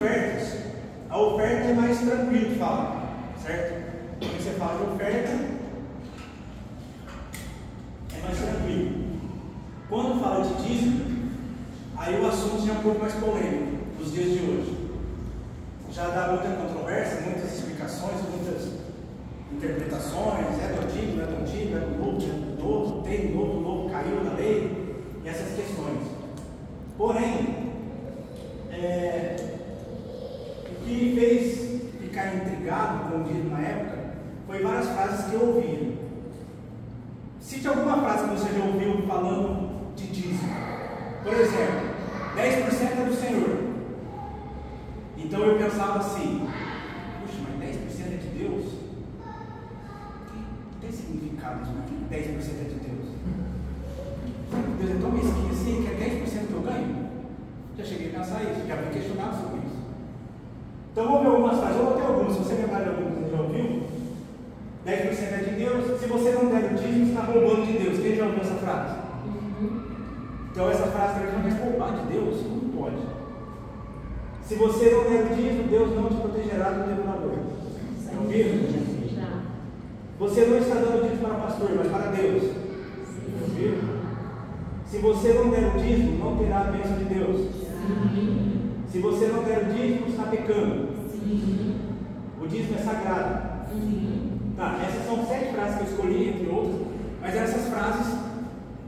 ofertas, a oferta é mais tranquilo de falar, certo? Quando você fala de oferta, é mais tranquilo. Quando fala de dízimo, aí o assunto já é um pouco mais polêmico nos dias de hoje. Já dá muita controvérsia, muitas explicações, muitas interpretações, é do antigo, não é do antigo, é do novo, é do novo, tem do novo, caiu na lei, e essas questões. Porém, o que me fez ficar intrigado com o dízimo na época foi várias frases que eu ouvi. Cite alguma frase que você já ouviu falando de dízimo. Por exemplo, 10% é do Senhor. Então eu pensava assim, puxa, mas 10% é de Deus? Não tem significado isso, mas que 10% é de Deus? Deus é tão mesquinho assim, que é 10% que eu ganho? Já cheguei a pensar isso, já fui questionado sobre isso. Então vamos ver algumas frases, ou até algumas, se você lembrar de algumas que você já ouviu. 10% é de Deus, se você não der o dízimo, você está roubando de Deus. Quem já ouviu essa frase? Então essa frase também não vai roubar de Deus? Não pode. Se você não der o dízimo, Deus não te protegerá do devorador. Já ouviram? Você não está dando dízimo para o pastor, mas para Deus. Já ouviram? Se você não der o dízimo, não terá a bênção de Deus. Se você não der o dízimo, está pecando. O dízimo é sagrado. Tá, essas são 7 frases que eu escolhi, entre outras, mas eram essas frases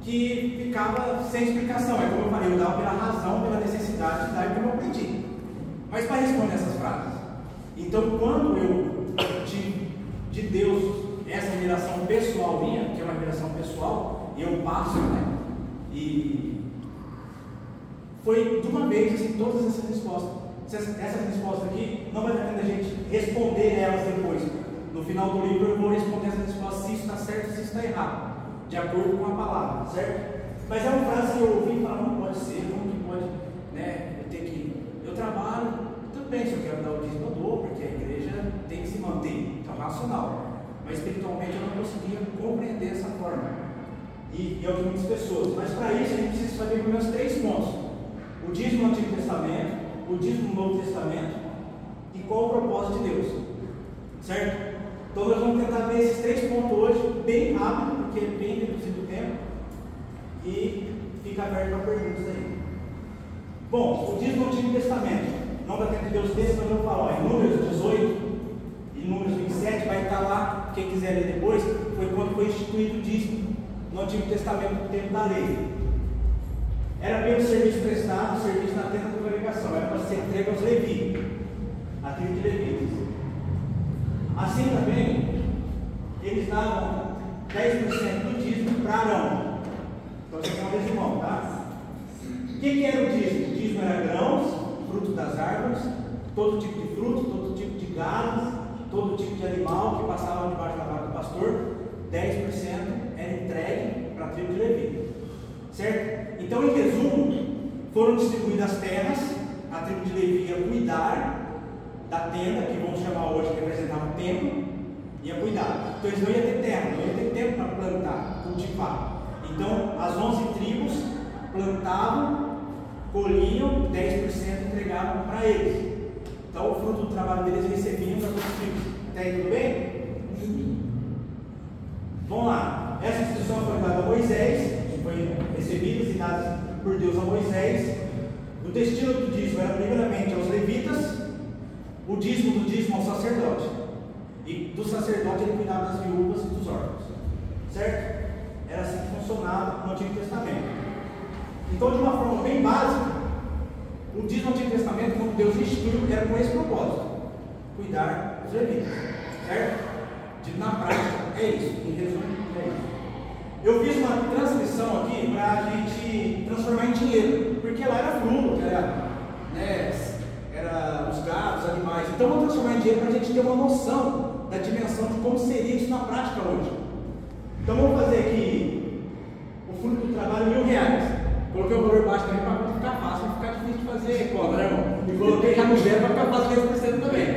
que ficavam sem explicação. É como eu falei, eu dava pela razão, pela necessidade de dar e como eu aprendi. Mas para responder essas frases, então quando eu tive de Deus essa revelação pessoal minha, que é uma revelação pessoal, e eu passo, né? E foi de uma vez assim, todas essas respostas. Essas respostas aqui não vai dar tempo da gente responder elas depois. No final do livro eu vou responder essas respostas se isso está certo, se isso está errado, de acordo com a palavra, certo? Mas é uma frase que eu ouvi e falava, não pode ser, como que pode, né? Eu trabalho, tudo bem, se eu quero dar o dízimo eu dou, porque a igreja tem que se manter, então racional. Mas espiritualmente eu não conseguia compreender essa forma. E é o que muitas pessoas. Mas para isso a gente precisa saber pelo menos 3 pontos: o dízimo no Antigo Testamento, o dízimo no Novo Testamento e qual o propósito de Deus, certo? Então nós vamos tentar ver esses 3 pontos hoje, bem rápido, porque é bem reduzido o tempo, e fica aberto para perguntas aí. Bom, o dízimo no Antigo Testamento, não vai ter Deus desse, mas eu vou falar, em Números 18 e Números 27, vai estar lá, quem quiser ler depois, foi quando foi instituído o dízimo no Antigo Testamento, no tempo da lei. Era pelo serviço prestado, o serviço na tenda da congregação, era para ser entregue aos levitas, a tribo de levitas. Assim também, eles davam 10% do dízimo para Arão. Então você tem um resumão, tá? O que era o dízimo? O dízimo era grãos, frutos das árvores, todo tipo de fruto, todo tipo de gado, todo tipo de animal que passava debaixo da vara do pastor. 10% era entregue para a tribo de Levi, certo? Então, em resumo, foram distribuídas as terras, a tribo de Levi ia cuidar da tenda, que vamos chamar hoje, que representava o templo, ia cuidar. Então eles não iam ter terra, não iam ter tempo para plantar, cultivar. Então as 11 tribos plantavam, colhiam, 10% entregavam para eles. Então o fruto do trabalho deles eles recebiam das outras tribos. Até aí tudo bem? Vamos lá. Essa instrução foi dada a Moisés, foi recebida e dada por Deus a Moisés. O destino do dízimo era primeiramente aos levitas, o dízimo do dízimo ao sacerdote, e do sacerdote ele cuidava das viúvas e dos órfãos, certo? Era assim que funcionava no Antigo Testamento. Então, de uma forma bem básica, o dízimo no Antigo Testamento, como Deus instituiu, era com esse propósito: cuidar dos levitas, certo? Na prática é isso, em resumo é isso. Eu fiz uma transcrição aqui para a gente transformar em dinheiro, porque lá era fruto, era, né, era os gados, os animais. Então vamos transformar em dinheiro para a gente ter uma noção da dimensão de como seria isso na prática hoje. Então vamos fazer aqui o fruto do trabalho R$1.000. Coloquei o valor baixo também para ficar fácil, para ficar difícil de fazer conta, né, irmão? E coloquei já no zero para ficar fácil 10% também.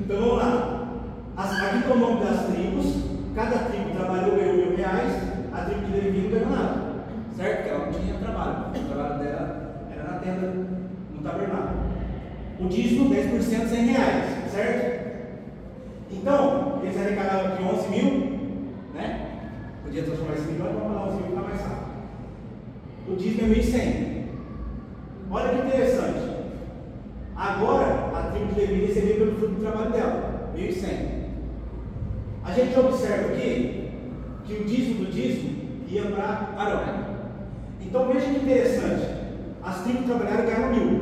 Então vamos lá. Aqui está o nome das tribos. Cada tribo trabalhou, ganhou R$1.000. A tribo de Levi não ganhou nada, certo? Porque ela não tinha trabalho. O trabalho dela era na tenda, no tabernáculo. o dízimo 10%, R$100, certo? Então, eles arrecadaram aqui 11 mil, né? Podia transformar esse milhão, vamos falar 11 mil para mais rápido. O dízimo é 1.100. Olha que interessante. Agora, a tribo de Levi recebeu pelo fruto do trabalho dela, 1.100. A gente observa aqui que o dízimo do dízimo ia para Arão. Então veja que interessante. As tribos trabalharam e ganharam 1.000.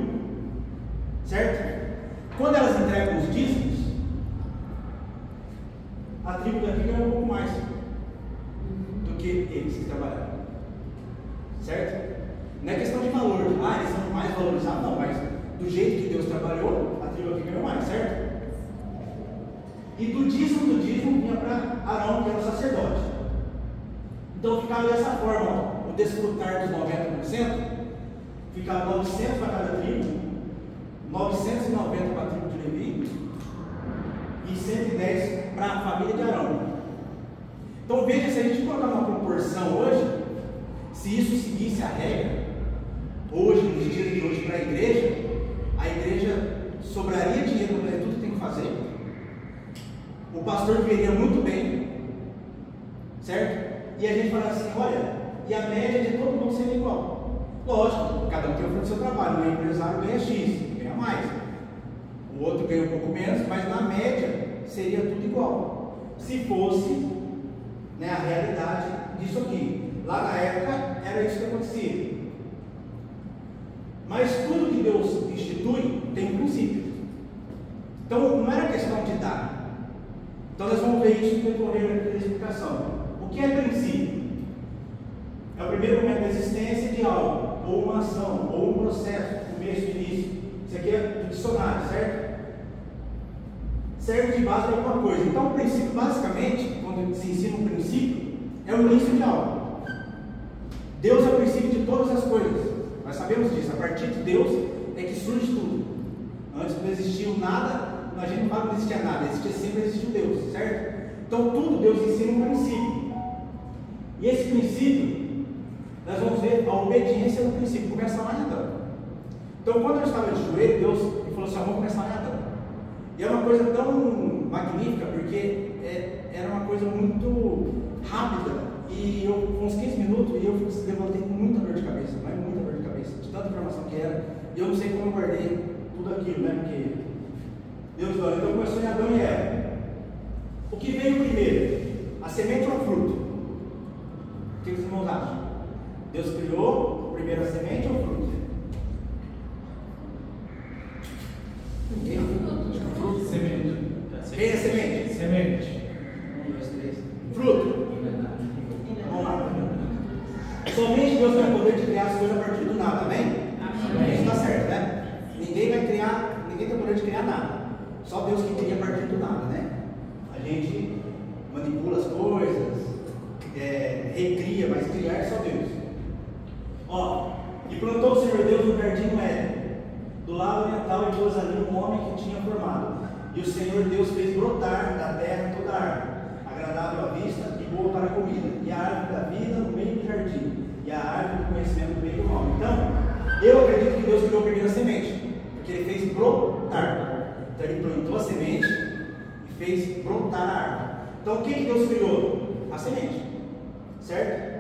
Certo? Quando elas entregam os dízimos, a tribo daqui ganhou um pouco mais do que eles que trabalharam. Certo? Não é questão de valor. Eles são mais valorizados, não, mas do jeito que Deus trabalhou, a tribo aqui ganhou mais, certo? E do dízimo vinha para Arão, que era o sacerdote. Então ficava dessa forma, ó, o desfrutar dos 90%, ficava 900 para cada tribo, 990 para a tribo de Levi e 110 para a família de Arão. Então veja, se a gente colocar uma proporção hoje, se isso seguisse a regra, hoje, nos dias de hoje, para a igreja sobraria dinheiro para fazer tudo que tem que fazer. O pastor viveria muito bem, certo? E a gente fala assim, olha, e a média de todo mundo seria igual. Lógico, cada um tem o fruto do seu trabalho, o empresário ganha X, ganha mais. O outro ganha um pouco menos, mas na média seria tudo igual. Se fosse, né, a realidade disso aqui. Lá na época era isso que acontecia. Mas tudo que Deus institui tem um princípio. Então não era questão de dar. Então nós vamos ver isso no decorrer da explicação. O que é princípio? É o primeiro momento da existência de algo, ou uma ação, ou um processo, começo e início. Isso aqui é do dicionário, certo? Serve de base para alguma coisa. Então o princípio, basicamente, quando se ensina um princípio, é o início de algo. Deus é o princípio de todas as coisas. Nós sabemos disso. A partir de Deus é que surge tudo. Antes não existia nada. A gente não fala que não existia nada, sempre existiu Deus, certo? Então tudo Deus ensina um princípio. E esse princípio, nós vamos ver a obediência no princípio, começa lá em Adão. Então quando eu estava de joelho, Deus me falou assim, vamos começar lá em Adão. E é uma coisa tão magnífica, porque era uma coisa muito rápida. E eu, com uns 15 minutos, eu levantei com muita dor de cabeça, mas muita dor de cabeça, de tanta informação que era. E eu não sei como eu guardei tudo aquilo, né? Porque Deus deu. Então começou em Adão e Eva. O que veio primeiro? A semente ou o fruto? O que os irmãos acham? Deus criou primeiro a semente ou o fruto? Ninguém? Fruto. Semente. Quem é semente? Semente. 1, 2, 3. Fruto. Vamos lá. Somente Deus tem o poder de criar as coisas a partir do nada, amém? Amém. Isso está certo, né? Ninguém vai criar, ninguém tem o poder de criar nada. Só Deus que cria a partir do nada, né? A gente manipula as coisas, recria, mas criar é só Deus. Ó, e plantou o Senhor Deus no jardim do Éden, do lado oriental, e pôs ali um homem que tinha formado. E o Senhor Deus fez brotar da terra toda a árvore, agradável à vista e boa para a comida, e a árvore da vida no meio do jardim, e a árvore do conhecimento no meio do mal. Então, eu acredito que Deus criou a primeira semente, porque Ele fez brotar. Então Ele plantou a semente e fez brotar a árvore. Então o que Deus criou? A semente, certo?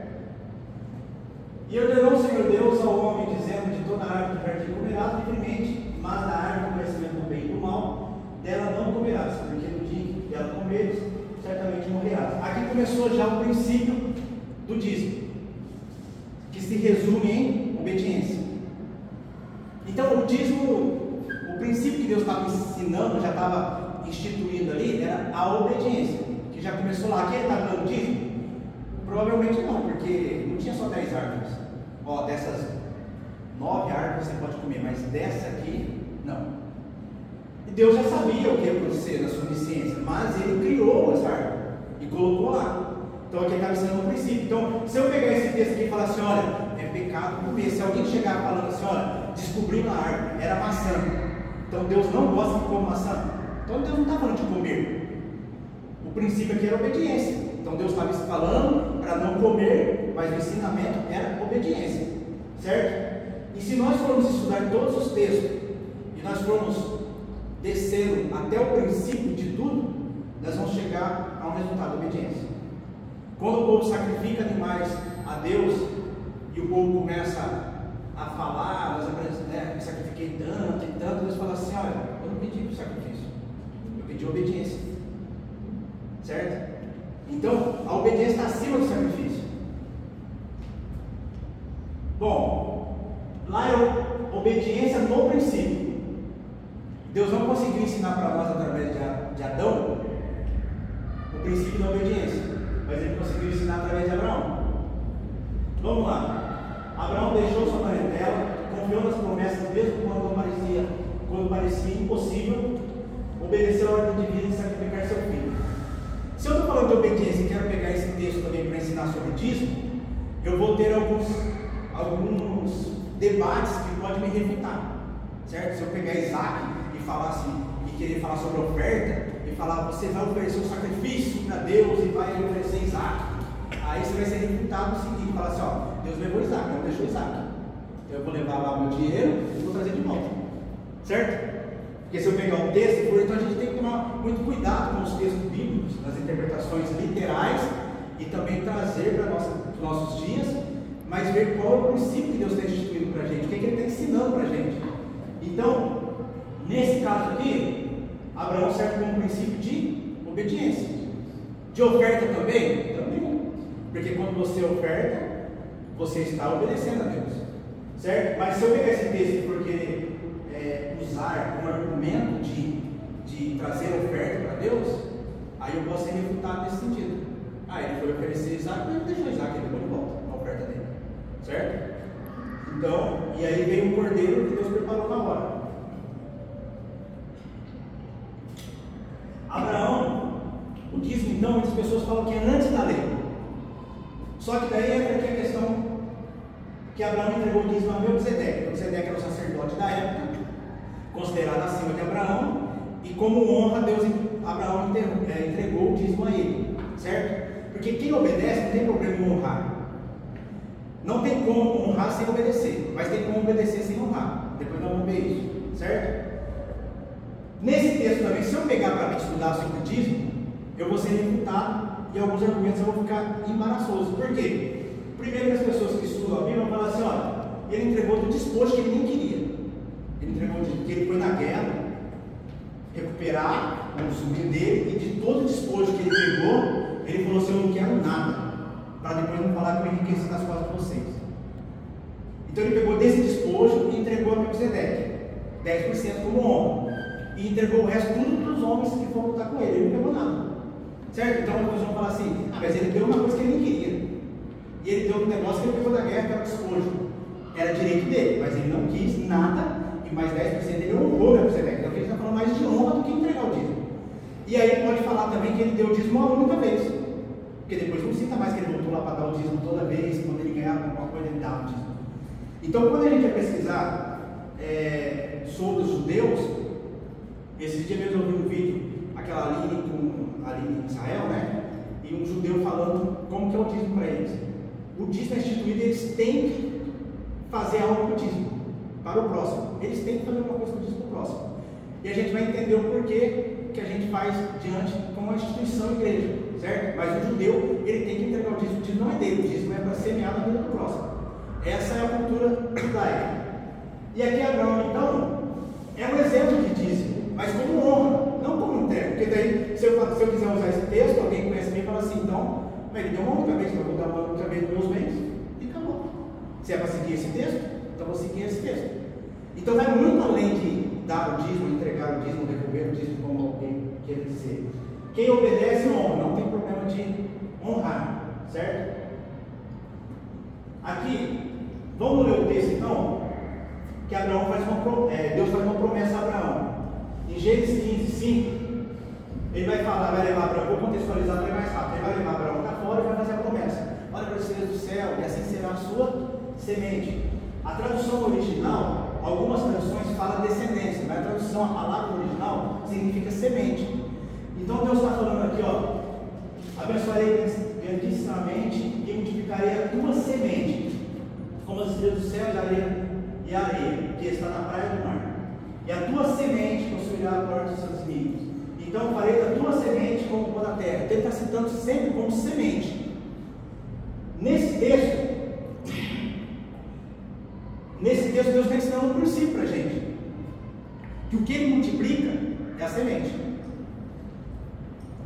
E ordenou o Senhor Deus ao homem, dizendo, de toda a árvore do jardim comerás livremente, mas da árvore do conhecimento do bem e do mal, dela não comerás, porque no dia que dela comeres, certamente morrerás. Aqui começou já o princípio do dízimo, que se resume em obediência. Então o dízimo, o princípio que Deus estava ensinando, já estava instituído ali, era a obediência, que já começou lá. Aqui ele está dando dízimo? Provavelmente não, porque não tinha só 10 árvores. Ó, dessas 9 árvores você pode comer, mas dessa aqui, não. E Deus já sabia o que ia acontecer na sua onisciência, mas Ele criou essa árvore e colocou lá. Então aqui estava ensinando o princípio. Então, se eu pegar esse texto aqui e falar assim, olha, é pecado comer. Se alguém chegar falando assim, olha, descobriu na árvore, era maçã. Então Deus não gosta de comer maçã. Então Deus não está falando de comer. O princípio aqui era obediência. Então Deus estava falando para não comer, mas o ensinamento era obediência, certo? E se nós formos estudar todos os textos, e nós formos descendo até o princípio de tudo, nós vamos chegar a um resultado de obediência. Quando o povo sacrifica animais a Deus e o povo começa a falar, eu sacrifiquei tanto e tanto, Deus fala assim: olha, eu não pedi para sacrifício, eu pedi obediência, certo? Então a obediência está acima do sacrifício. Bom, lá é obediência no princípio. Deus não conseguiu ensinar para nós através de Adão o princípio da obediência, mas Ele conseguiu ensinar através de Abraão. Vamos lá. Abraão deixou sua parentela, confiou nas promessas, mesmo quando parecia impossível, obedeceu a ordem divina de sacrificar seu filho. Se eu estou falando de obediência e quero pegar esse texto também para ensinar sobre dízimo, eu vou ter alguns debates que podem me refutar, certo? Se eu pegar Isaac e falar assim, e querer falar sobre oferta, e falar, você vai oferecer um sacrifício para Deus e vai oferecer Isaac, aí você vai ser refutado no seguinte, falar assim, ó, Deus levou Isaac, não deixou Isaac, eu vou levar lá o meu dinheiro e vou trazer de volta, certo? Porque se eu pegar um texto, então a gente tem que tomar muito cuidado com os textos bíblicos, nas interpretações literais, e também trazer para os nossos dias, mas ver qual é o princípio que Deus tem instituído para a gente, o que Ele está ensinando para a gente. Então, nesse caso aqui, Abraão serve como princípio de obediência. De oferta também? Também. Porque quando você oferta, você está obedecendo a Deus, certo? Mas se eu pegar esse texto e for querer usar como argumento de trazer oferta para Deus, aí eu posso ser refutado nesse sentido. Ele foi oferecer Isaac, mas não deixou Isaac, ele levou de volta a oferta dele, certo? Então, e aí veio o cordeiro que Deus preparou na hora. Abraão, o dízimo então, muitas pessoas falam que é antes da lei. Só que daí entra aqui a questão que Abraão entregou o dízimo a Melquisedeque. Melquisedeque era o sacerdote da época, considerado acima de Abraão, e como honra, Abraão entregou o dízimo a ele, certo? Porque quem obedece não tem problema em honrar. Não tem como honrar sem obedecer, mas tem como obedecer sem honrar. Depois nós vamos ver isso, certo? Nesse texto também, se eu pegar para estudar sobre o dízimo, eu vou ser refutado e alguns argumentos eu vou ficar embaraçoso. Por quê? Primeiro, que as pessoas que estudam a Bíblia vão falar assim: olha, ele entregou do despojo que ele nem queria. Ele entregou que ele foi na guerra recuperar o sobrinho dele, e de todo o despojo que ele pegou, ele falou assim: eu não quero nada, para depois não falar que eu enriqueci nas costas de vocês. Então ele pegou desse despojo e entregou a Melquisedeque 10% como honra, e entregou o resto tudo para os homens que foram lutar com ele. Ele não pegou nada, certo? Então as pessoas vão falar assim: mas ele deu uma coisa que ele nem queria, e ele deu um negócio que ele pegou da guerra, que era o despojo, era direito dele, mas ele não quis nada, e mais 10% ele honrou a Melquisedeque. Então ele está falando mais de honra do que entregar o dízimo. E aí ele pode falar também que ele deu o dízimo uma única vez, porque depois não cita mais que ele voltou lá para dar o dízimo toda vez, quando ele ganhava alguma coisa ele dava o dízimo. Então quando a gente vai pesquisar sobre os judeus, esse dia mesmo eu vi um vídeo, aquela ali em Israel, né? E um judeu falando como que é o dízimo para eles. O dízimo é instituído, eles têm que fazer algo com o dízimo para o próximo. Eles têm que fazer uma coisa com o dízimo para o próximo. E a gente vai entender o porquê que a gente faz diante com a instituição igreja, certo? Mas o judeu, ele tem que entregar o dízimo não é dele, o dízimo é para semear na vida do próximo. Essa é a cultura judaica. E aqui Abraão, então, é um exemplo de dízimo, mas como honra, não como entrega. Porque daí, se eu quiser usar esse texto, alguém que conhece bem fala assim: então, ele deu uma única vez, eu vou dar uma única vez dos meus bens, e acabou. Se é para seguir esse texto, então vou seguir esse texto. Então vai muito além de dar o dízimo, entregar o dízimo, devolver o dízimo, como alguém quer dizer. Quem obedece honra, não tem problema de honrar, certo? Aqui, vamos ler o texto então, que Abraão Deus faz uma promessa a Abraão. Em Gênesis 15:5, ele vai falar, vai levar Abraão, vou contextualizar para mais rápido, ele vai levar Abraão para fora e vai fazer a promessa: olha para os estrelas do céu, e assim será a sua semente. A tradução original, algumas traduções falam descendência, mas a tradução, a palavra original, significa semente. Então Deus está falando aqui, ó: abençoarei grandissimamente e multiplicarei a tua semente, como as estrelas do céu e a areia que está na praia do mar. e a tua semente possuirá a glória dos seus inimigos. Então farei da tua semente como pó da terra. Então ele está citando sempre como semente. Nesse texto, Deus está ensinando um princípio para a gente, que o que ele multiplica é a semente.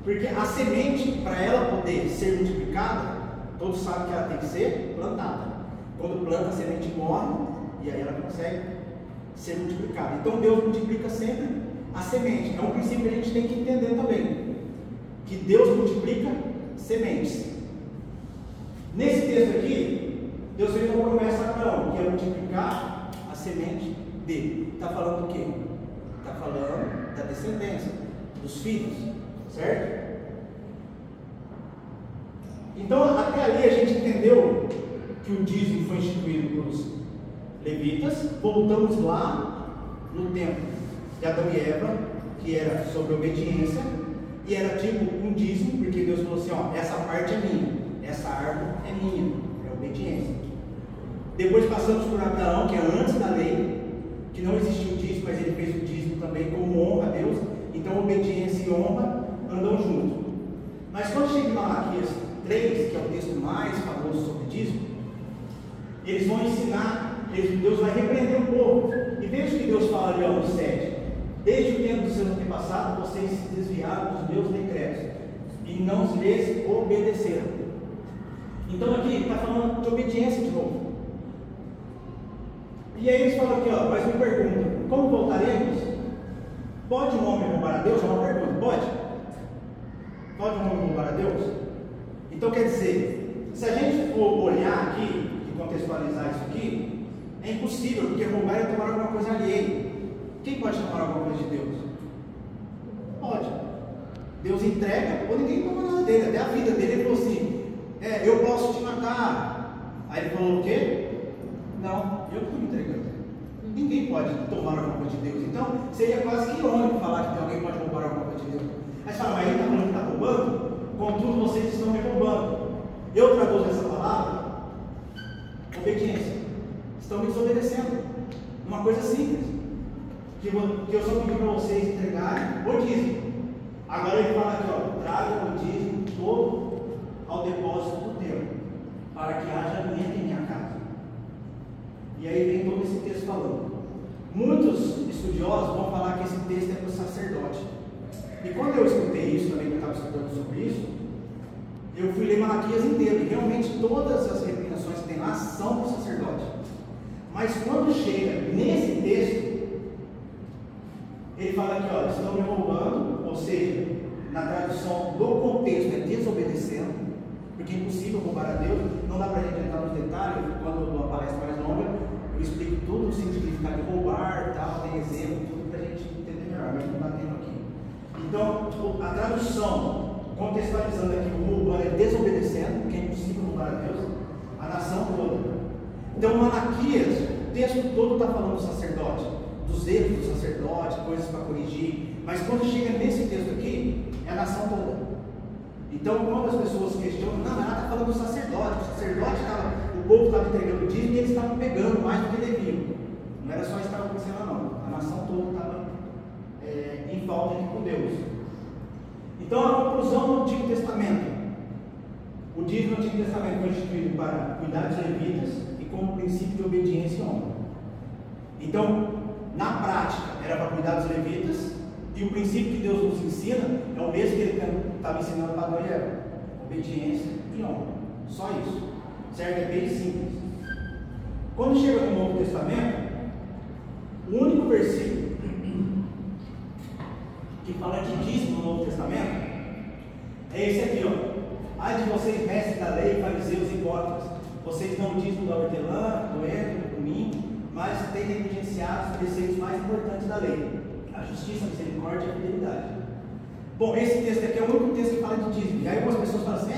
Porque a semente, para ela poder ser multiplicada, todos sabem que ela tem que ser plantada. Quando planta, a semente morre e aí ela consegue ser multiplicada. Então Deus multiplica sempre a semente. É um princípio que a gente tem que entender também, que Deus multiplica sementes. Nesse texto aqui, Deus fez uma promessa a Abraão, que é multiplicar a semente dele. Está falando do quê? Está falando da descendência, dos filhos, certo? Então até ali a gente entendeu que o dízimo foi instituído pelos levitas. Voltamos lá no tempo de Adão e Eva, que era sobre obediência, e era tipo um dízimo, porque Deus falou assim: ó, essa parte é minha, essa árvore é minha, é obediência. Depois passamos por Abraão, que é antes da lei, que não existia o dízimo, mas ele fez o dízimo também como honra a Deus. Então obediência e honra andam juntos. Mas quando chega em Malaquias 3, que é o texto mais famoso sobre dízimo, eles vão ensinar, Deus vai repreender o povo. E veja o que Deus fala ali no 7: desde o tempo dos seus antepassados vocês se desviaram dos meus decretos e não lhes obedeceram. Então aqui está falando de obediência de novo. E aí eles falam aqui, ó, mas me pergunta: como voltaremos? Pode um homem roubar a Deus? É uma pergunta, pode? Pode um homem roubar a Deus? Então quer dizer, se a gente for olhar aqui e contextualizar isso aqui, é impossível, porque roubar é tomar alguma coisa alheia. Quem pode tomar alguma coisa de Deus? Pode. Deus entrega, ou ninguém toma nada dele, até a vida dele. Ele falou assim: eu posso te matar. Aí ele falou o quê? Não, eu estou me entregando. Ninguém pode tomar alguma coisa de Deus. Então seria quase que irônico falar que alguém pode roubar alguma coisa de Deus. Aí você fala: mas ele está falando que está roubando? Contudo, vocês estão me roubando. Eu traduzo essa palavra obediência. Estão me desobedecendo. Uma coisa simples, que eu só pedi para vocês entregarem o dízimo. Agora ele fala aqui, ó: tragam o dízimo todo ao depósito do templo, para que haja alimento em minha casa. E aí vem todo esse texto falando. Muitos estudiosos vão falar que esse texto é para o sacerdote. E quando eu escutei isso, também que eu estava estudando sobre isso, eu fui ler Malaquias inteiro, e realmente todas as recriminações que tem lá são para o sacerdote. Mas quando chega nesse texto, ele fala aqui, ó: estão me roubando, ou seja, na tradução do contexto é desobedecendo, porque é impossível roubar a Deus. Não dá para a gente entrar nos detalhes, quando eu dou uma palestra mais longa, eu explico tudo o significado de roubar, tal, tem exemplo, tudo para a gente entender melhor, mas não dá tempo aqui. Então, a tradução, contextualizando aqui, o roubando é desobedecendo, porque é impossível roubar a Deus, a nação toda. Então, Malaquias, o texto todo está falando do sacerdote, dos erros do sacerdote, coisas para corrigir, mas quando chega nesse texto aqui, é a nação toda. Então, quando as pessoas questionam: não, ela está falando do sacerdote, o povo estava entregando o dízimo e eles estavam pegando mais do que deviam. Não era só isso que estava acontecendo, não. A nação toda estava em falta com Deus. Então, a conclusão do Antigo Testamento: o dízimo do Antigo Testamento foi instituído para cuidar dos levitas e como princípio de obediência e honra. Então, na prática, era para cuidar dos levitas, e o princípio que Deus nos ensina é o mesmo que ele estava ensinando para Adão e Eva: obediência e honra. Só isso, certo? É bem simples. Quando chega no Novo Testamento, o único versículo que fala de dízimo no Novo Testamento é esse aqui, ó: ai de vocês, mestres da lei, fariseus e hipócritas, vocês dão o dízimo da hortelã, do endro, do cominho, mas têm negligenciado os preceitos mais importantes da lei: a justiça, a misericórdia e a fidelidade. Bom, esse texto aqui é o único texto que fala de dízimo. E aí algumas pessoas falam assim: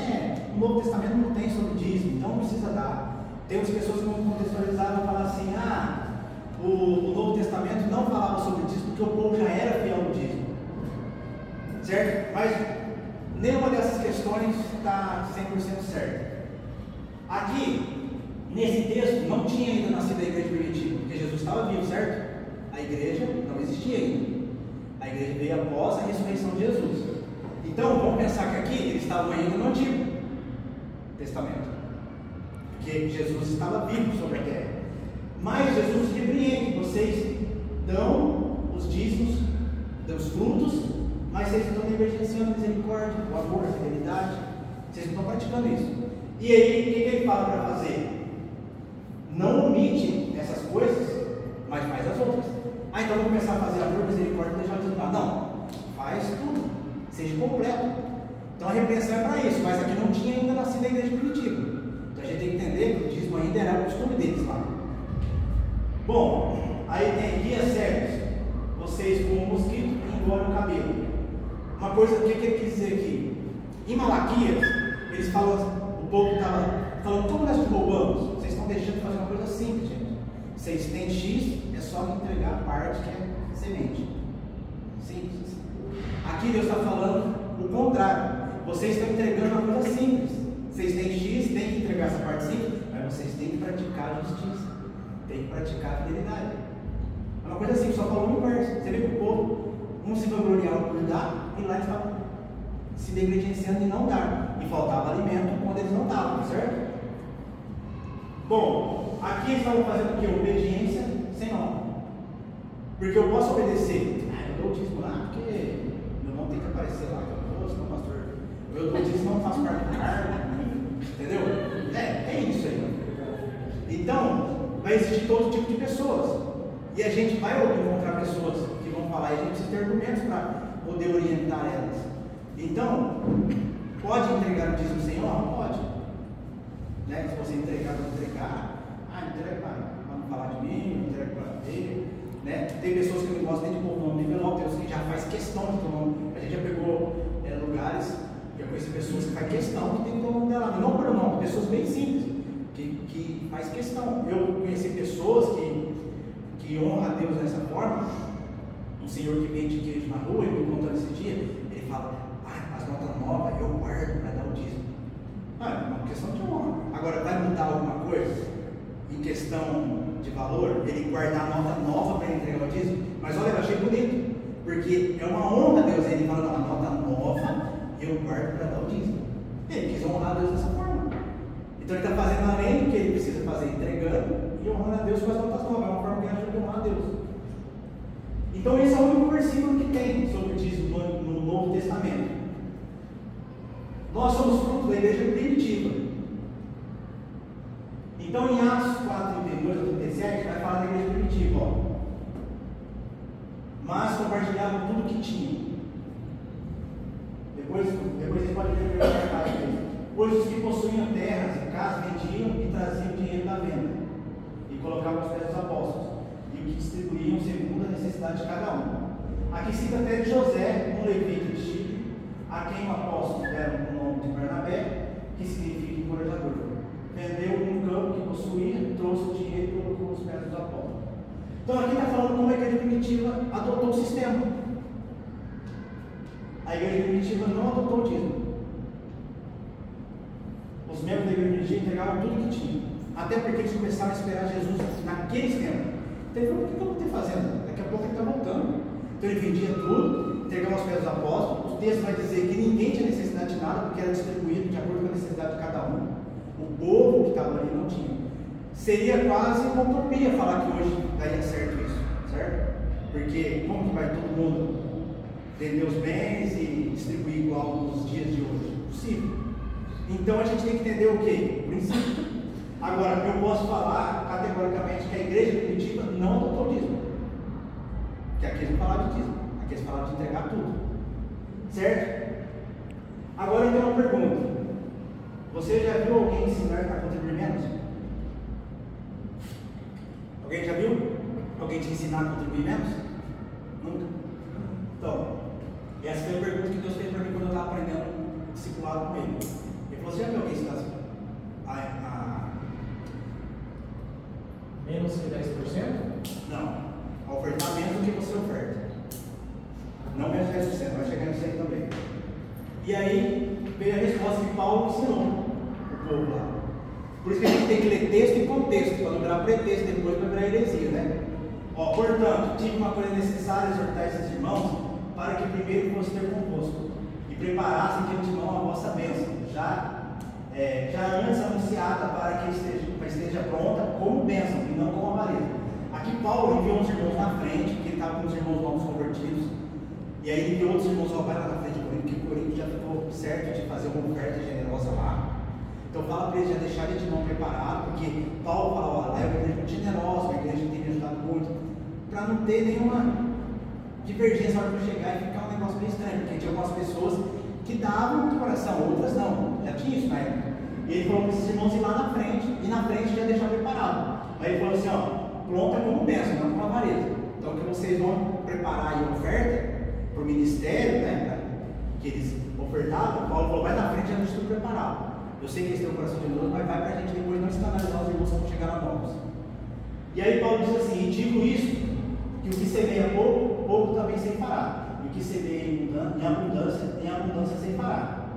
o Novo Testamento não tem sobre dízimo, então não precisa dar. Tem umas pessoas que vão contextualizar e vão falar assim: o Novo Testamento não falava sobre dízimo porque o povo já era fiel no dízimo, certo? Mas nenhuma dessas questões está 100% certa. Aqui, nesse texto, não tinha ainda nascido a igreja primitiva, porque Jesus estava vivo, certo? A igreja não existia ainda. A igreja veio após a ressurreição de Jesus. Então, vamos pensar que aqui eles estavam ainda no Antigo Testamento, porque Jesus estava vivo sobre a terra. Mas Jesus repreende: vocês dão os dízimos, dão os frutos, mas vocês estão negligenciando a misericórdia, o amor, a fidelidade. Vocês não estão praticando isso. E aí, o que ele fala para fazer? Não omite essas coisas, mas faz as outras. Então vou começar a fazer amor, misericórdia e deixar de desviar. Não, faz tudo, seja completo. Então a repreensão é para isso, mas aqui não tinha ainda nascido a igreja primitiva. Então a gente tem que entender que o dízimo ainda era o costume deles lá. Bom, aí tem guias cegos, vocês como mosquito engolem o cabelo. Uma coisa, o que ele quis dizer aqui? Em Malaquias, eles falam, o povo estava falando, como nós roubamos? Vocês estão deixando de fazer uma coisa simples, gente. Vocês têm X, é só entregar a parte que é semente. Simples. Aqui Deus está falando o contrário. Vocês estão entregando uma coisa simples. Vocês têm X, têm que entregar essa parte simples, mas vocês têm que praticar a justiça. Tem que praticar a fidelidade. É uma coisa assim, só falou o inverso. Você vê que o povo, um se vangloriava por dar, e lá eles estavam se negligenciando em não dar. E faltava alimento quando eles não davam, certo? Bom, aqui eles estavam fazendo o quê? Obediência sem nome. Porque eu posso obedecer. Eu dou o dízimo lá porque meu nome tem que aparecer lá, que eu posso, não, pastor. Eu dou o dízimo, não faço parte do cargo. Entendeu? É isso aí. Então, vai existir todo tipo de pessoas. E a gente vai encontrar pessoas que vão falar, e a gente precisa ter argumentos para poder orientar elas. Então, pode entregar o dízimo sem honra? Pode. Né? Se você entregar, não entregar, entrega para não falar de mim, entrega para ele. Né? Tem pessoas que não gostam nem de pôr o nome no envelope, tem pessoas que já faz questão de ter o nome. A gente já pegou lugares, já conheci pessoas que faz questão que tem que ter o nome dela, não por nome, pessoas bem simples. Que faz questão. Eu conheci pessoas que honram a Deus dessa forma. Um senhor que vende queijo na rua, ele me contando esse dia, ele fala: as notas novas eu guardo para dar o dízimo. É uma questão de honra. Agora, vai mudar alguma coisa em questão de valor? Ele guardar a nota nova para entregar o dízimo? Mas olha, eu achei bonito, porque é uma honra a Deus. Ele fala: não, a nota nova eu guardo para dar o dízimo. Ele quis honrar a Deus dessa forma. Então ele está fazendo além do que ele precisa fazer, entregando e honrando a Deus com as notas novas. É uma forma que ele ajuda a honrar a Deus. Então esse é o único versículo que tem sobre o dízimo no Novo Testamento. Nós somos frutos da igreja primitiva. Então em Atos 4, 32 a 37 vai falar da igreja primitiva. Ó. Mas compartilhavam tudo que tinham. Depois você pode ver a carta dele. Pois os que possuíam terras e casas vendiam e traziam dinheiro da venda e colocavam aos pés dos apóstolos, e o que distribuíam segundo a necessidade de cada um. Aqui cita até de José, um levita de Chipre, a quem o apóstolo deram o nome de Barnabé, que significa encorajador. Vendeu um campo que possuía, trouxe o dinheiro e colocou aos pés dos apóstolos. Então aqui está falando como a igreja primitiva adotou o sistema. A igreja primitiva não adotou o dízimo. Os membros da igreja primitiva entregavam tudo que tinham, até porque eles começaram a esperar Jesus naqueles tempos. Então ele falou: o que eu vou ter fazendo? Daqui a pouco ele está voltando. Então ele vendia tudo, entregava aos pés dos apóstolos. O texto vai dizer que ninguém tinha necessidade de nada, porque era distribuído de acordo com a necessidade de cada um. O povo que estava ali não tinha. Seria quase uma utopia falar que hoje daria certo isso, certo? Porque como que vai todo mundo vender os bens e distribuir igual nos dias de hoje? Possível. Então a gente tem que entender o quê? O princípio. Agora, eu posso falar categoricamente que a igreja primitiva não adotou o dízimo. Que aqui eles não falavam de dízimo, aqui eles falavam de entregar tudo. Certo? Agora eu tenho uma pergunta. Você já viu alguém ensinar a contribuir menos? Alguém já viu? Alguém te ensinar a contribuir menos? Nunca? Então, essa foi a pergunta que Deus fez para mim quando eu estava aprendendo discipulado com ele. Ele falou: você já viu alguém ensinar menos que 10%? Não. A ofertar menos do que você oferta. Não menos de 10%, vai chegar nisso aí também. E aí veio a resposta que Paulo ensinou o povo lá. Por isso que a gente tem que ler texto e contexto, para não virar pretexto depois para virar heresia, né? Ó, portanto, tive uma coisa necessária exortar esses irmãos, para que primeiro fosse ter convosco, e preparassem de antemão a vossa bênção, já antes anunciada, para que esteja pronta como bênção, e não como avareza. Aqui Paulo enviou uns irmãos na frente, porque ele estava com os irmãos novos convertidos, e aí ele enviou outros irmãos, vai lá na frente de Corinto, porque Corinto já ficou certo de fazer uma oferta generosa lá. Então fala para eles já deixarem de mão preparado, porque Paulo fala, ó, é uma igreja muito generosa, uma igreja que tem me ajudado muito, para não ter nenhuma divergência na hora de chegar e ficar um negócio meio estranho, porque tinha algumas pessoas que davam de coração, outras não, já tinha isso na época. E ele falou para esses irmãos ir lá na frente, e na frente já deixar preparado. Aí ele falou assim, ó, pronta como bênção, não como avareza. Então que vocês vão preparar aí a oferta para o ministério, né, que eles ofertavam. Paulo falou, vai na frente, já deixa tudo preparado. Eu sei que eles têm o coração generoso, mas vai para a gente depois não escandalizar os irmãos que vão chegar lá novos. E aí Paulo diz assim, e digo isso, que o que semeia pouco, pouco também ceifará, e o que semeia em abundância ceifará.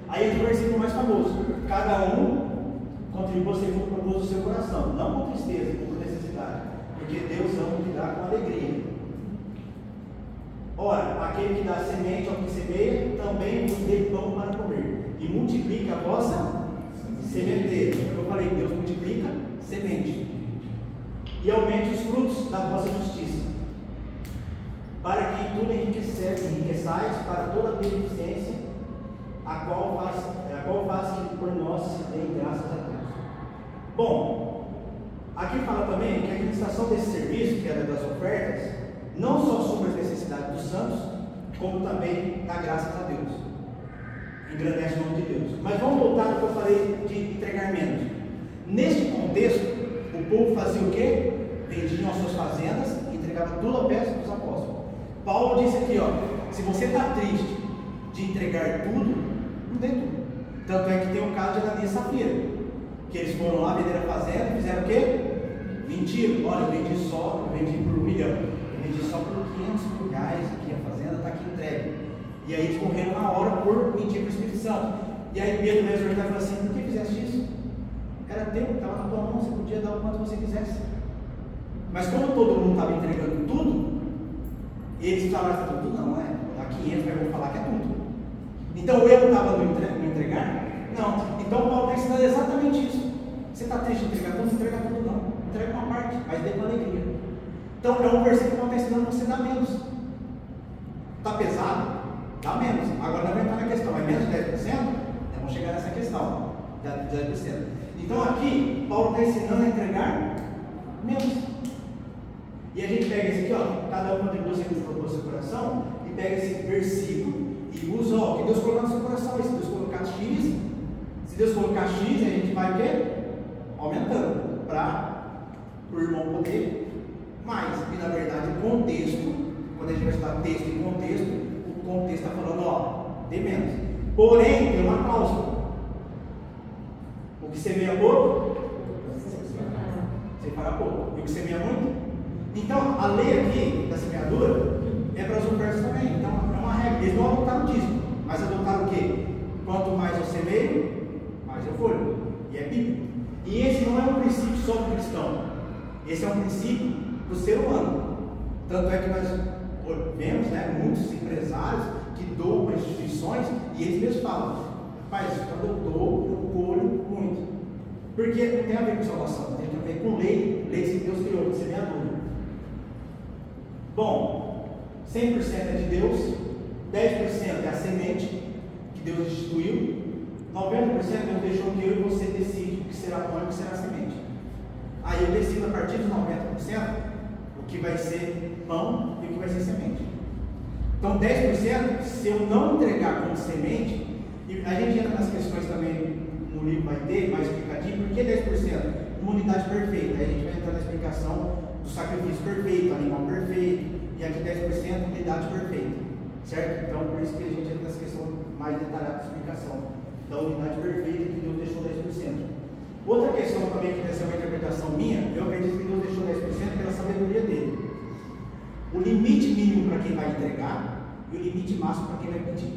Aí entra o versículo mais famoso, cada um contribua segundo o propósito do seu coração, não com tristeza, por necessidade, porque Deus ama o que dá com alegria. Ora, aquele que dá semente ao que semeia, também vos dê pão para comer, e multiplica a vossa sementeira. Eu falei, Deus multiplica semente, e aumente os frutos da vossa justiça, para que em tudo enriqueçais para toda a beneficência, a qual faz que por nós se deem graças a Deus. Bom, aqui fala também que a administração desse serviço, que era das ofertas, não só supre as necessidades dos santos, como também dá graças a Deus, engrandece o nome de Deus. Mas vamos voltar ao que eu falei de entregar menos. Neste contexto, o povo fazia o quê? Vendiam as suas fazendas e entregava tudo ao pé dos apóstolos. Paulo disse aqui, ó, se você está triste de entregar tudo, não tem tudo. Tanto é que tem o caso de Ananias e Safira, que eles foram lá, venderam a fazenda, fizeram o quê? Mentiram. Olha, eu vendi por 1 milhão, eu vendi só por 500 mil reais aqui, a fazenda está aqui entregue. E aí eles correram na hora por mentir para o Espírito Santo. E aí Pedro mesmo vai falar assim, por que fizeste isso? Era teu, estava na tua mão, você podia dar o quanto você quisesse. Mas como todo mundo estava entregando tudo, eles falaram tudo, não é? Dá 500, mas eu vou falar que é tudo. Então o erro estava no entregar? Não. Então Paulo está ensinando exatamente isso. Você está triste de entregar tudo? Não entrega tudo não. Entrega uma parte, mas dê com alegria. Então é um versículo que Paulo está ensinando você dar menos. Está pesado? Dá menos. Agora não vai entrar na questão, é menos de 10%? Vamos chegar nessa questão, de 10%. Então aqui, Paulo está ensinando a entregar menos. E a gente pega esse aqui, ó, cada um contribui segundo o seu coração, e pega esse versículo e usa, ó, que Deus colocou no seu coração. E se Deus colocar X, se Deus colocar X, a gente vai o quê? Aumentando, para o irmão poder mais. E na verdade o contexto, quando a gente vai estudar texto e contexto, o contexto está falando, ó, dê menos. Porém, tem uma cláusula. O que semeia pouco, separa pouco. E o que semeia muito? Então, a lei aqui da semeadura é para as ofertas também. Então, é uma regra. Eles não adotaram o dízimo, mas adotaram o quê? Quanto mais eu semeio, mais eu colho. E é bíblico. E esse não é um princípio só do cristão. Esse é um princípio do ser humano. Tanto é que nós vemos, né, muitos empresários que doam para instituições e eles mesmos falam, rapaz, quando eu dou, eu colho muito. Porque não tem a ver com salvação, tem a ver com lei que Deus criou, semeadura. Bom, 100% é de Deus, 10% é a semente que Deus instituiu, 90% Deus deixou que eu e você decide o que será pão e o que será semente. Aí eu decido a partir dos 90% o que vai ser pão e o que vai ser semente. Então 10%, se eu não entregar como semente, e a gente entra nas questões também no livro, vai ter mais explicadinho, por que 10%? Uma unidade perfeita. Aí a gente vai entrar na explicação do sacrifício perfeito, animal perfeito, e aqui 10% unidade perfeita, certo? Então por isso que a gente entra nessa questão mais detalhada de explicação da unidade perfeita que Deus deixou 10%. Outra questão também que deve ser uma interpretação minha, eu acredito que Deus deixou 10% pela sabedoria dele. O limite mínimo para quem vai entregar e o limite máximo para quem vai pedir.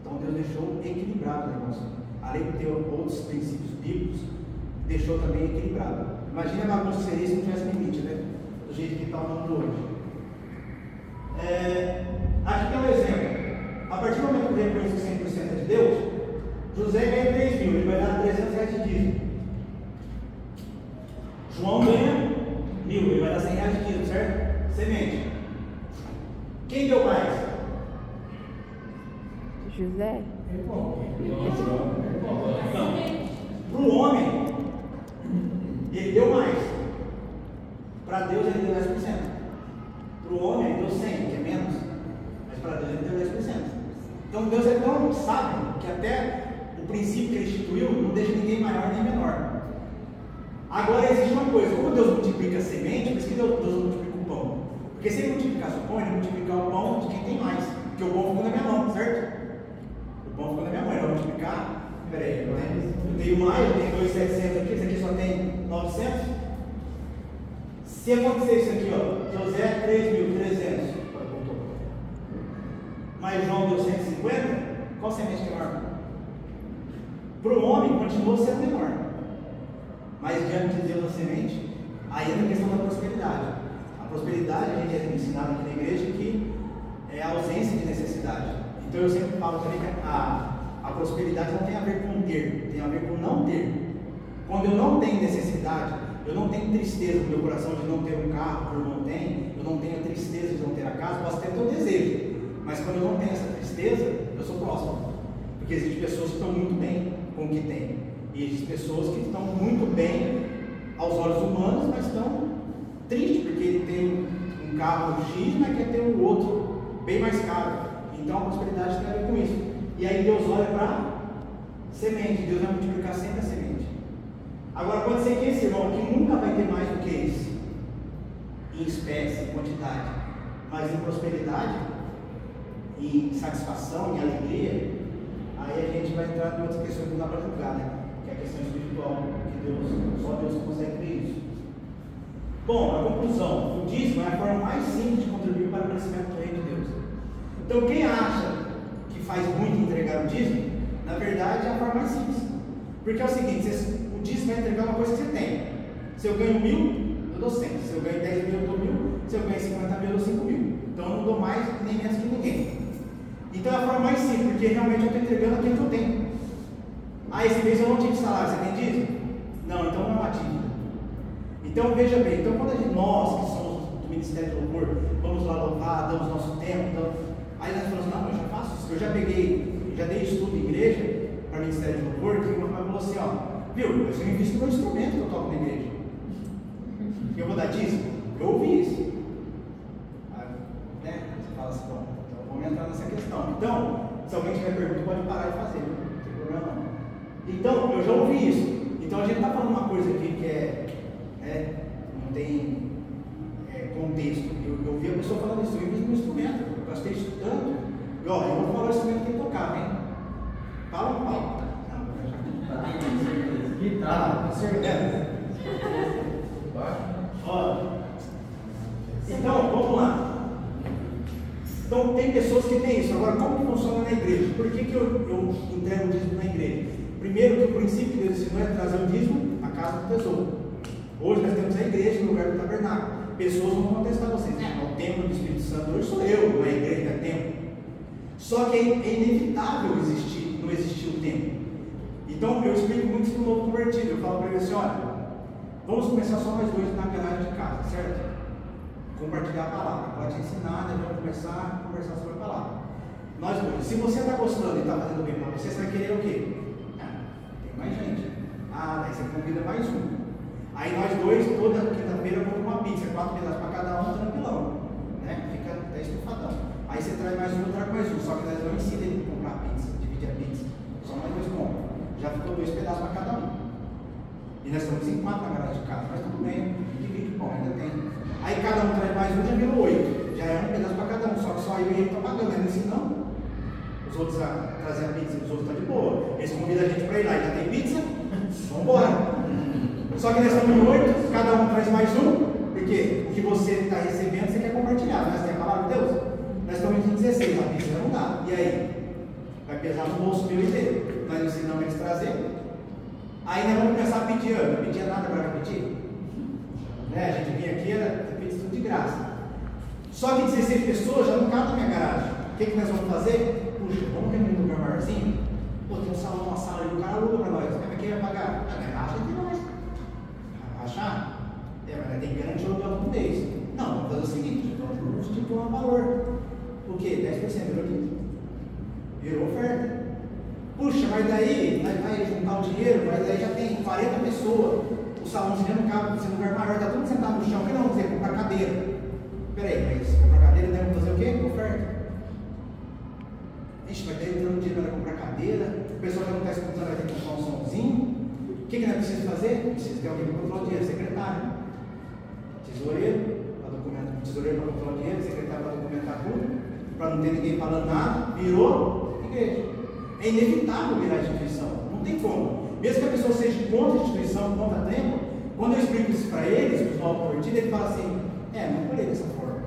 Então Deus deixou equilibrado o negócio. Além de ter outros princípios bíblicos, deixou também equilibrado. Imagina a bagunça seria se não tivesse limite, né? do jeito que está o mundo hoje. Aqui tem um exemplo. A partir do momento que ele reconhece que 100% é de Deus, José ganha 3 mil, ele vai dar 300 reais de dízimo. João ganha 1.000, ele vai dar 100 reais de dízimo, certo? Semente. Quem deu mais? José? Não. Para o homem, ele deu mais. Para Deus, ele deu 10%. Para o homem, ele deu 100, que é menos. Mas para Deus, ele deu 10%. Então, Deus é tão sábio que até o princípio que ele instituiu não deixa ninguém maior nem menor. Agora, existe uma coisa. Como Deus multiplica a semente, por isso que Deus multiplica o pão. Porque se ele multiplicasse o pão, ele multiplicar o pão de quem tem mais. Porque o pão ficou na minha mão, certo? O pão ficou na minha mão, ele vai multiplicar. Peraí, eu tenho mais, eu tenho 2.700 aqui, esse aqui só tem 900. Se acontecer isso aqui, ó, José 3.300, mas João deu 150, qual semente que é maior? Para o homem, continua sendo menor. Mas diante de Deus a semente, aí entra a questão da prosperidade. A prosperidade, a gente é ensinado aqui na igreja que é a ausência de necessidade. Então eu sempre falo também que a prosperidade não tem a ver com ter, tem a ver com não ter. Quando eu não tenho necessidade, eu não tenho tristeza no meu coração de não ter um carro, eu não tenho a tristeza de não ter a casa, posso até ter o desejo, mas quando eu não tenho essa tristeza, eu sou próspero. Porque existem pessoas que estão muito bem com o que têm, e existem pessoas que estão muito bem aos olhos humanos, mas estão tristes porque ele tem um carro X, mas quer ter um outro bem mais caro. Então a prosperidade tem a ver com isso. E aí Deus olha para semente, Deus vai multiplicar sempre a semente. Agora pode ser que esse irmão que nunca vai ter mais do que isso, em espécie, em quantidade, mas em prosperidade, em satisfação, em alegria, aí a gente vai entrar em outras questões que não dá para julgar, né? Que é a questão espiritual, que só Deus consegue ver isso. Bom, a conclusão, o dízimo é a forma mais simples de contribuir para o crescimento do reino de Deus. Então quem acha que faz muito entregar o dízimo, na verdade é a forma mais simples. Porque é o seguinte, o dízimo é entregar uma coisa que você tem. Se eu ganho 1.000, eu dou 100. Se eu ganho 10 mil, eu dou 1.000. Se eu ganho 50 mil, eu dou 5 mil. Então eu não dou mais nem menos que ninguém. Então é a forma mais simples, porque realmente eu estou entregando aquilo que eu tenho. Ah, esse mês eu não tive salário, você tem dízimo? Não, então não é uma dívida. Então veja bem, então quando nós que somos do Ministério do Louvor, vamos lá louvar, damos nosso tempo, aí nós falamos, não, eu já faço isso, eu já dei estudo em igreja para o Ministério do Louvor, que uma falou assim, ó, viu, eu só invisto no instrumento que eu toco na igreja. Eu vou dar dízimo? Eu ouvi isso. Aí, né? Você fala assim, bom, então vamos entrar nessa questão. Então, se alguém tiver pergunta, pode parar e fazer, não tem problema não. Então, eu já ouvi isso. Então a gente está falando uma coisa aqui que não tem contexto. Eu vi a pessoa falando isso, eu invisto no instrumento, eu gastei isso tanto. E ó, eu vou falar o instrumento que tocava, hein? Fala ou fala? Guitarra, com certeza. Então, vamos lá. Então, tem pessoas que têm isso. Agora, como que funciona na igreja? Por que eu entrego o dízimo na igreja? Primeiro, que o princípio que Deus ensinou é trazer o dízimo à casa do tesouro. Hoje nós temos a igreja no lugar do tabernáculo. Pessoas vão contestar vocês. O templo do Espírito Santo hoje sou eu, não é a igreja, é templo. Só que é inevitável não existir o templo. Então, eu explico muito isso no novo convertido. Eu falo para ele assim, olha, vamos começar só nós dois na garagem de casa, certo? Compartilhar a palavra. Pode ensinar, nós vamos começar a conversar sobre a palavra. Nós dois. Se você está gostando e está fazendo bem para você, você vai querer o quê? Tem mais gente. Daí você convida mais um. Aí nós dois, toda quinta-feira, vamos uma pizza, 4 pedaços para cada um, tranquilão. Né? Fica até estufadão. Aí você traz mais um, eu trago mais um. Só que nós não ensinamos ele a comprar pizza, dividir a pizza. Só nós dois compram. Já ficou 2 pedaços para cada um. E nós estamos em 4 na garagem de casa, mas tudo bem, divide, bom, ainda tem. Aí cada um traz mais um, já virou 8. Já é um pedaço para cada um, só que só eu e ele estão pagando, ainda assim não. Os outros trazem a pizza, os outros estão de boa. Eles convidam a gente para ir lá, e já tem pizza? Vamos embora. Só que nós estamos em 8, cada um traz mais um, porque o que você está recebendo você quer compartilhar, nós temos a palavra de Deus. Nós estamos em 16, a pizza não dá. E aí? Vai pesar no bolso meu e dele. Nós ensinamos eles a trazer. Aí nós vamos começar a pedir, não pedia nada, agora vai pedir. Né? A gente vinha aqui, era pizza tudo de graça. Só que 16 pessoas já não cabem na minha garagem. O que nós vamos fazer? Puxa, vamos reunir um lugar maiorzinho? Pô, tem um salão, uma sala ali, o cara aluga para nós. Quem vai pagar? Racha entre nós. Rachar? Mas tem que garantir o aluguel todo mês. Não, vamos fazer o seguinte, vamos estipular um valor. O quê? 10% virou 15%. Virou oferta. Puxa, mas daí vai juntar o dinheiro, mas daí já tem 40 pessoas. O salão já não cabe, esse lugar maior, está todo sentado no chão. O que não vamos fazer? Comprar cadeira. Peraí, mas comprar cadeira deve fazer o quê? Oferta. Ixi, mas daí entrando dinheiro para comprar cadeira, o pessoal que não está escutando vai ter que comprar um somzinho. O que nós precisamos fazer? Precisa ter alguém para controlar o dinheiro, secretário, tesoureiro para controlar o dinheiro, secretário para documentar tudo, para não ter ninguém falando nada. Virou igreja. É inevitável virar instituição, não tem como. Mesmo que a pessoa seja contra a instituição, contra a tempo, quando eu explico isso para eles, os novos convertidos, ele fala assim: não falei dessa forma.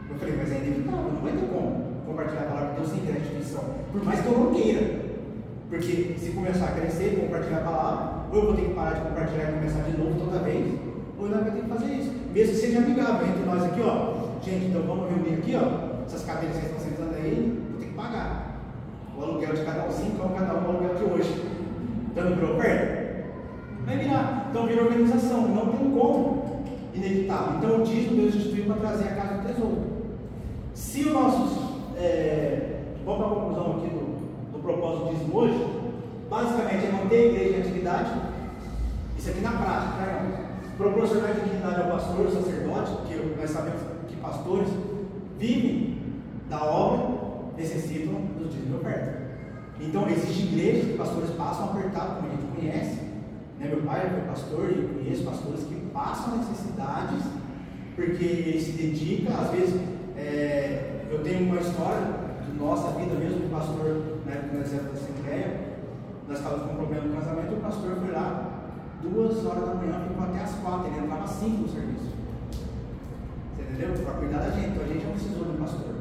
Eu falei, mas é inevitável, não vai ter como compartilhar a palavra de Deus sem virar instituição, por mais que eu não queira. Porque se começar a crescer, compartilhar a palavra, ou eu vou ter que parar de compartilhar e começar de novo toda vez, ou nós vamos ter que fazer isso. Mesmo que seja amigável entre nós aqui, ó. Gente, então vamos reunir aqui, ó. Essas cadeiras que vocês estão sentando aí, vou ter que pagar. O aluguel de cada um, 5, cada um o aluguel de hoje. Então não virou oferta? Vai virar. Então vira organização, não tem como. Inevitável. Então o dízimo Deus instituiu para trazer a casa do tesouro. Se o nosso. Vamos para a conclusão aqui do propósito do dízimo hoje. Basicamente é manter a igreja em atividade. Isso aqui na prática, né? Proporcionar dignidade ao pastor, ao sacerdote, porque nós sabemos que pastores vivem da obra, necessitam do dízimo de oferta. Então, existem igrejas que pastores passam apertado, como a gente conhece. Né? Meu pai foi pastor e conheço pastores que passam necessidades, porque ele se dedica. Às vezes, eu tenho uma história de nossa vida mesmo, de pastor, né, no exemplo da Assembleia. Nós estávamos com um problema no casamento, o pastor foi lá 2 horas da manhã, ficou até as 4, ele entrava às 5 no serviço. Você entendeu? Para cuidar da gente. Então a gente não precisou de um pastor.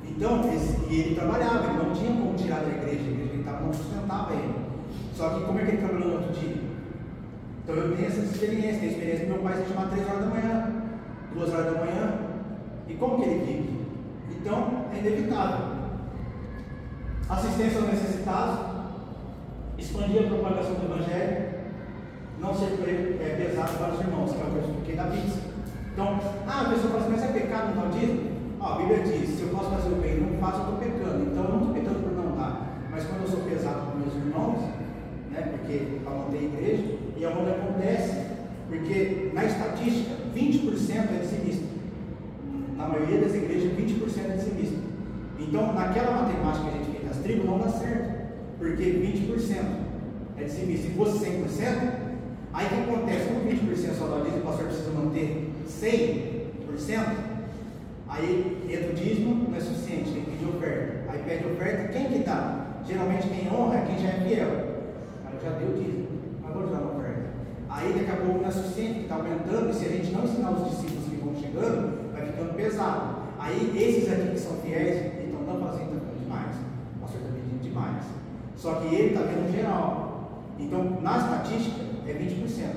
Então, e ele trabalhava, ele não tinha como tirar da igreja, ele não sustentava ele. Só que como é que ele trabalhou no outro dia? Então eu tenho essa experiência, tenho a experiência do meu pai se chamar 3 horas da manhã, 2 horas da manhã. E como que ele vive? Então, é inevitável. Assistência aos necessitados, expandir a propagação do Evangelho, não ser pesado para os irmãos, que é o que eu expliquei da pizza. Então, a pessoa fala assim, mas é pecado não dízimo? A Bíblia diz, se eu posso fazer o bem e não faço, eu estou pecando. Então, eu não estou pecando por não dar. Mas quando eu sou pesado com meus irmãos, né, porque para manter a igreja, e é onde acontece, porque na estatística, 20% é dizimista. Na maioria das igrejas, 20% é dizimista. Então, naquela matemática que a gente fez nas tribos, não dá certo. Porque 20% é dizimista. Se fosse 100%, aí o que acontece? Como 20% só dá dízimo, o pastor precisa manter 100%. Aí entra o dízimo, não é suficiente, tem que pedir oferta. Aí pede oferta, quem que dá? Geralmente quem honra é quem já é fiel. Aí eu já dei o dízimo, mas vou dar uma oferta. Aí daqui a pouco não é suficiente, está aumentando, e se a gente não ensinar os discípulos que vão chegando, vai ficando pesado. Aí esses aqui que são fiéis, então não fazendo, está ficando demais. O pastor está pedindo demais. Só que ele está vendo geral. Então, na estatística, é 20%.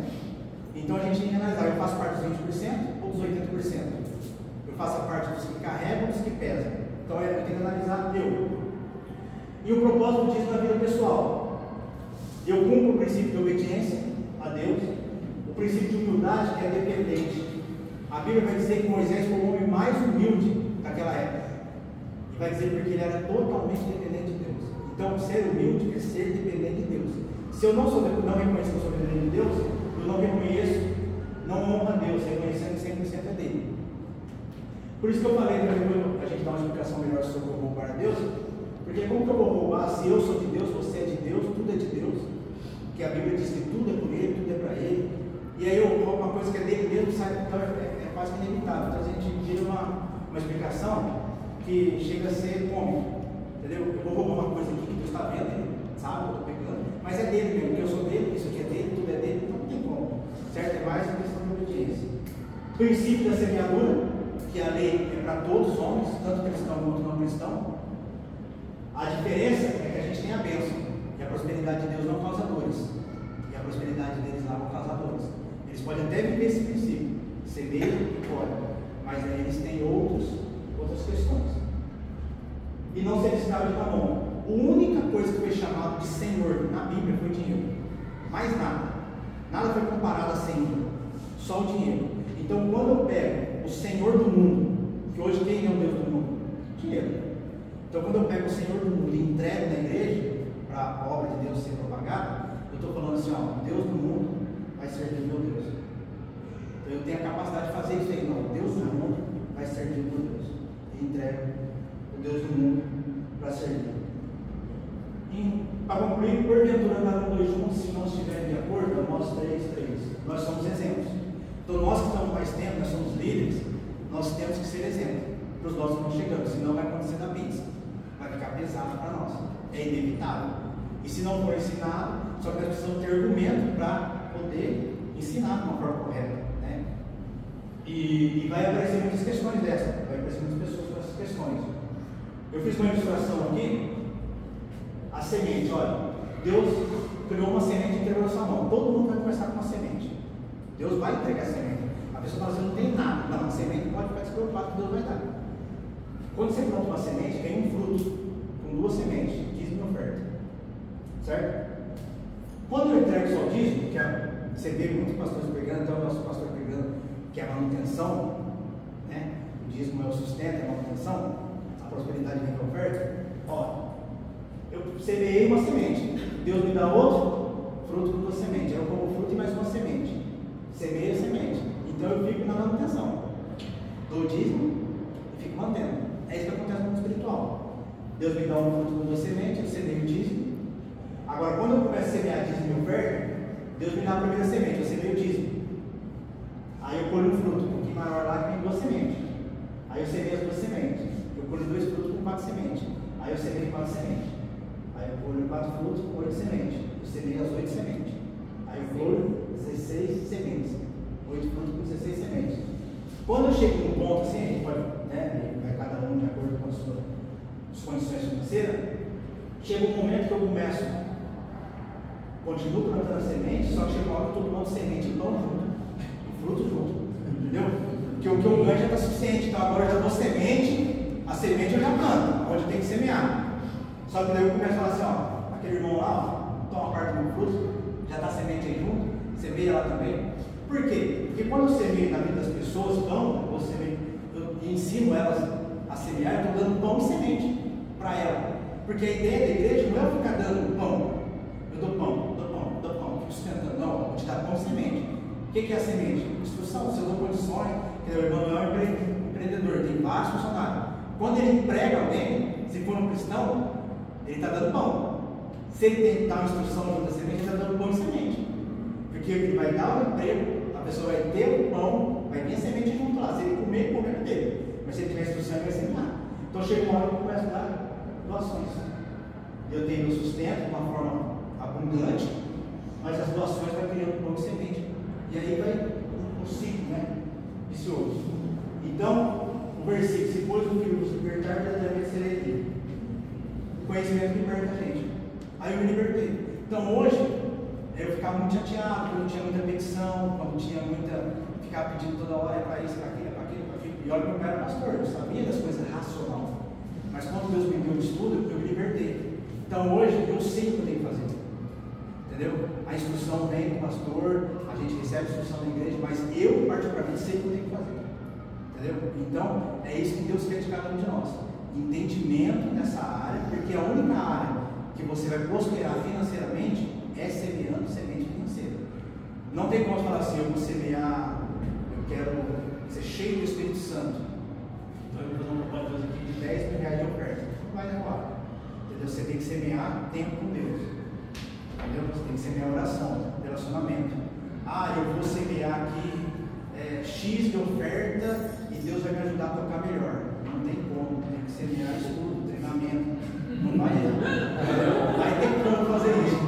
Então a gente tem que analisar, eu faço parte dos 20% ou dos 80%? Faça parte dos que carregam ou dos que pesam. Então eu tenho que analisar eu. E o propósito disso na vida pessoal. Eu cumpro o princípio de obediência a Deus, o princípio de humildade, que é dependente. A Bíblia vai dizer que Moisés foi o homem mais humilde daquela época. E vai dizer porque ele era totalmente dependente de Deus. Então ser humilde é ser dependente de Deus. Se eu não reconheço que eu sou dependente de Deus, eu não reconheço, não honro a Deus, reconhecendo que 100% é dele. Por isso que eu falei, depois a gente dá uma explicação melhor sobre o roubar a Deus, porque como que eu vou roubar se eu sou de Deus, você é de Deus, tudo é de Deus, porque a Bíblia diz que tudo é por Ele, tudo é para Ele, e aí eu roubo uma coisa que é dele mesmo, sai, então é quase que inevitável. Então a gente tira uma explicação que chega a ser cômica, entendeu? Eu vou roubar uma coisa aqui que Deus está vendo, Ele sabe, eu estou pegando, mas é dele mesmo, porque eu sou dele, isso aqui é dele, tudo é dele, então não tem como, certo? É mais uma questão de obediência. Princípio da semeadura, que a lei é para todos os homens, tanto cristão quanto não cristão. A diferença é que a gente tem a bênção, e a prosperidade de Deus não causa dores, e a prosperidade deles lá não causa dores. Eles podem até viver esse princípio, semeia e colhe, mas aí eles têm outras questões. E não ser escravo de Mamon. A única coisa que foi chamado de Senhor na Bíblia foi dinheiro. Mais nada. Nada foi comparado a Senhor. Só o dinheiro. Então, quando eu pego o Senhor do mundo, que hoje quem é o Deus do mundo? Dinheiro. Então, quando eu pego o Senhor do mundo e entrego na igreja, para a obra de Deus ser propagada, eu estou falando assim, ó, Deus do mundo vai servir o meu Deus. Então, eu tenho a capacidade de fazer isso aí. Não, Deus do mundo vai servir o meu Deus. E entrego o Deus do mundo para servir. Para concluir, porventura andaram dois juntos, se não estiverem de acordo, Amós 3:3. Nós somos exemplos. Então, nós que estamos mais tempo, nós somos líderes, nós temos que ser exemplo para os nossos que estão chegando, senão vai acontecer da pizza. Vai ficar pesado para nós. É inevitável. E se não for ensinado, só que nós precisamos ter argumento para poder ensinar de uma forma correta. Né? E vai aparecer muitas questões dessas. Vai aparecer muitas pessoas com essas questões. Eu fiz uma ilustração aqui. A semente, olha, Deus criou uma semente e entregou na sua mão. Todo mundo vai começar com uma semente. Deus vai entregar a semente. A pessoa fala assim, não tem nada. Não, a semente pode ficar despreocupado que Deus vai dar. Quando você planta uma semente, tem um fruto com 2 sementes, dízimo e oferta. Certo? Quando eu entrego só o dízimo, que você vê muitos pastores pregando, até o nosso pastor pregando, que é a manutenção, né? O dízimo é o sustento, é a manutenção, a prosperidade vem com a oferta. Ó, eu semeei uma semente, Deus me dá outro fruto com 2 sementes. Eu como fruto e mais uma semente. Semeei a semente. Então eu fico na manutenção. Dou dízimo e fico mantendo. É isso que acontece no mundo espiritual. Deus me dá um fruto com 2 sementes, eu semeio o dízimo. Agora, quando eu começo a semear dízimo e oferta, Deus me dá a primeira semente, eu semeio o dízimo. Aí eu colho um fruto um pouquinho maior lá que tem 2 sementes. Aí eu semeio as 2 sementes. Eu colho 2 frutos com 4 sementes. Aí eu semeio 4 sementes. Aí eu colho 4 frutos com 8 sementes. Eu semeio as 8 sementes. Aí eu colho 16 sementes. 8 frutos com 16 sementes. Quando eu chego num ponto assim, a gente pode, né, vai cada um de acordo com as suas condições financeiras, chega um momento que eu começo, continuo plantando semente, só que chega uma hora que eu estou plantando semente e pão junto, e fruto junto, entendeu? Porque o que eu ganho já está suficiente, então agora eu já dou semente, a semente eu já planto, onde eu tenho que semear. Só que daí eu começo a falar assim, ó, aquele irmão lá, ó, toma parte do meu fruto, já está semente aí junto, semeia lá também. Por quê? Porque quando eu semeio na vida das pessoas pão, eu ensino elas a semear, eu estou dando pão e semente para ela. Porque a ideia da igreja não é eu ficar dando pão. Eu dou pão, fico sustentando. Não, eu vou te dar pão e semente. O que é a semente? Instrução, se eu dou condições, que o irmão é um empreendedor, tem vários funcionários. Quando ele emprega alguém, se for um cristão, ele está dando pão. Se ele tem que dar uma instrução junto da semente, ele está dando pão e semente. Porque ele vai dar o emprego, a pessoa vai ter o pão, vai vir a semente junto lá. Se ele comer, comer dele. Mas se ele tiver instrução, ele vai semear. Então chega uma hora que eu começo a dar doações. Eu tenho o sustento de uma forma abundante, mas as doações vai criando pão e semente. E aí vai um ciclo, né? Vicioso. Então, o versículo, se pois o filho vos libertar, verdadeiramente serei livre. O conhecimento liberta a gente. Aí eu me libertei. Então hoje, eu ficava muito chateado, quando tinha muita petição, quando tinha muita. Ficava pedindo toda hora para isso, para aquilo, para aquilo, para aquilo. E olha que meu pai era pastor, eu sabia das coisas racionais. Mas quando Deus me deu o estudo, eu me libertei. Então hoje eu sei o que eu tenho que fazer. Entendeu? A instrução vem do pastor, a gente recebe a instrução da igreja, mas eu, particularmente, sei o que eu tenho que fazer. Entendeu? Então, é isso que Deus quer de cada um de nós. Entendimento nessa área, porque a única área que você vai prosperar financeiramente é semeando semente financeira. Não tem como falar assim, eu vou semear, eu quero ser cheio do Espírito Santo. Então eu vou fazer uma proposta aqui de 10 mil reais de oferta. Não vai demorar. Entendeu? Você tem que semear tempo com Deus. Entendeu? Você tem que semear oração, relacionamento. Ah, eu vou semear aqui X de oferta e Deus vai me ajudar a tocar melhor. Não tem como, tem que semear estudo, treinamento. Não vai ter como fazer isso.